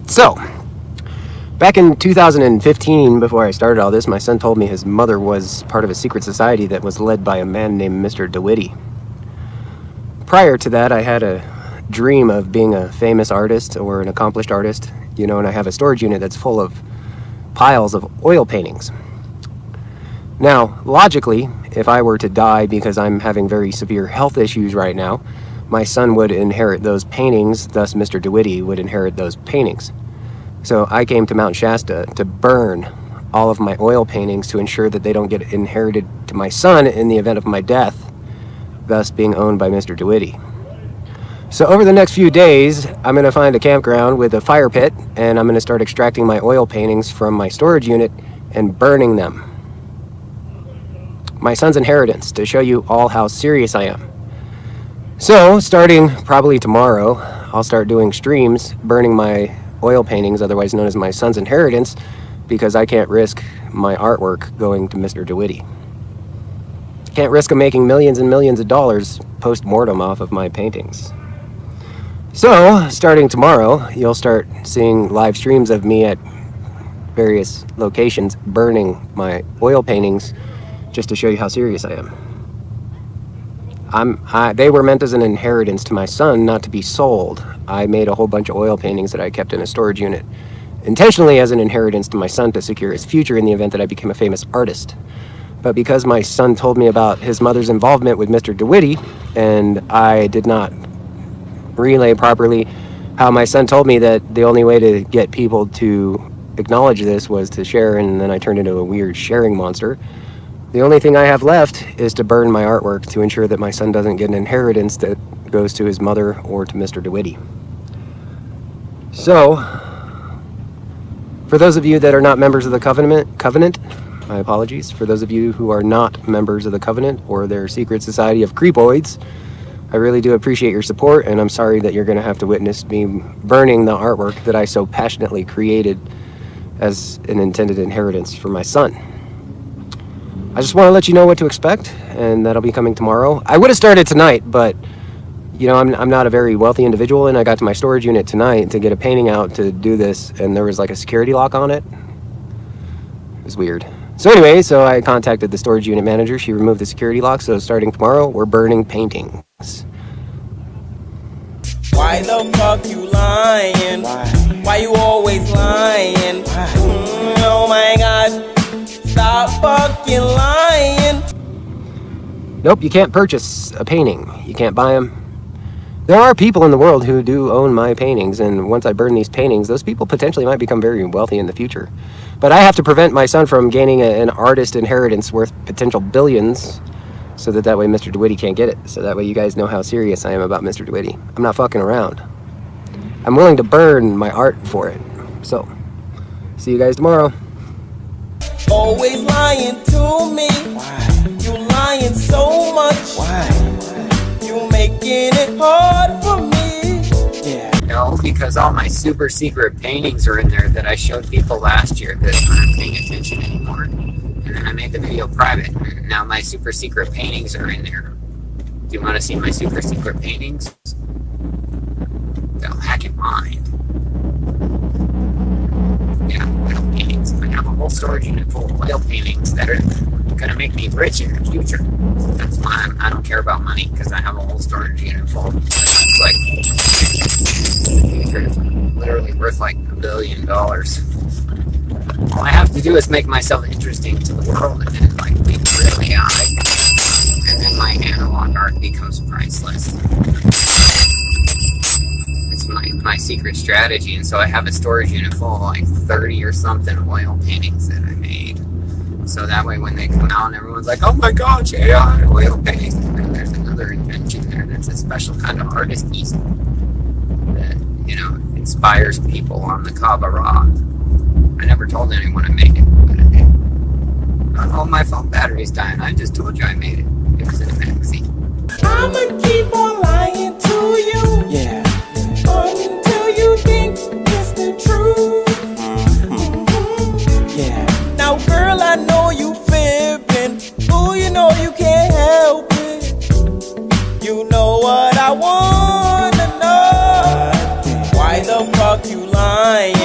So, back in 2015, before I started all this, my son told me his mother was part of a secret society that was led by a man named Mr. DeWitty. Prior to that, I had a dream of being a famous artist or an accomplished artist, and I have a storage unit that's full of piles of oil paintings. Now, logically, if I were to die because I'm having very severe health issues right now, my son would inherit those paintings, thus Mr. DeWitty would inherit those paintings. So I came to Mount Shasta to burn all of my oil paintings to ensure that they don't get inherited to my son in the event of my death, thus being owned by Mr. DeWitty. So over the next few days, I'm going to find a campground with a fire pit, and I'm going to start extracting my oil paintings from my storage unit and burning them. My son's inheritance, to show you all how serious I am. So, starting probably tomorrow, I'll start doing streams, burning my oil paintings, otherwise known as my son's inheritance, because I can't risk my artwork going to Mr. DeWitty. Can't risk him making millions and millions of dollars post-mortem off of my paintings. So, starting tomorrow, you'll start seeing live streams of me at various locations burning my oil paintings just to show you how serious I am. They were meant as an inheritance to my son, not to be sold. I made a whole bunch of oil paintings that I kept in a storage unit, intentionally as an inheritance to my son to secure his future in the event that I became a famous artist. But because my son told me about his mother's involvement with Mr. DeWitty, and I did not relay properly how my son told me that the only way to get people to acknowledge this was to share, and then I turned into a weird sharing monster. The only thing I have left is to burn my artwork to ensure that my son doesn't get an inheritance that goes to his mother or to Mr. DeWitty. So, for those of you that are not members of the Covenant, my apologies. For those of you who are not members of the Covenant or their secret society of creepoids, I really do appreciate your support, and I'm sorry that you're going to have to witness me burning the artwork that I so passionately created as an intended inheritance for my son. I just want to let you know what to expect, and that'll be coming tomorrow. I would have started tonight, but I'm not a very wealthy individual, and I got to my storage unit tonight to get a painting out to do this, and there was like a security lock on it. It was weird. So anyway, I contacted the storage unit manager. She removed the security lock, so starting tomorrow, we're burning paintings. Why the fuck you lying? Why you always lying? Oh my god. Stop fucking lying. Nope, you can't purchase a painting. You can't buy them. There are people in the world who do own my paintings, and once I burn these paintings, those people potentially might become very wealthy in the future. But I have to prevent my son from gaining an artist inheritance worth potential billions, so that way Mr. DeWitty can't get it. So that way you guys know how serious I am about Mr. DeWitty. I'm not fucking around. I'm willing to burn my art for it. So, see you guys tomorrow. Always lying to me. Why? You lying so much. Why? You making it hard for me. Yeah. No, because all my super secret paintings are in there that I showed people last year that aren't paying attention anymore. And then I made the video private. Now my super secret paintings are in there. Do you want to see my super secret paintings? They'll hack your mind. Yeah, oil paintings. I have a whole storage unit full of oil paintings that are gonna make me rich in the future. That's why I don't care about money, because I have a whole storage unit full. It's like literally worth like $1 billion. All I have to do is make myself interesting to the world, and then like leave really high, and then my analog art becomes priceless. My secret strategy, and so I have a storage unit full of like 30 or something oil paintings that I made, so that way when they come out and everyone's like, oh my gosh, AI oil paintings, and there's another invention there that's a special kind of artist piece that inspires people on the Kaba Rock. I never told anyone I made it, but I did. All my phone batteries dying. I just told you I made it. It was in a magazine. I'ma keep on lying to you. Yeah. Until you think it's the truth. Yeah. Now, girl, I know you fibbing. Ooh, you know you can't help it. You know what I wanna know. Why the fuck you lying.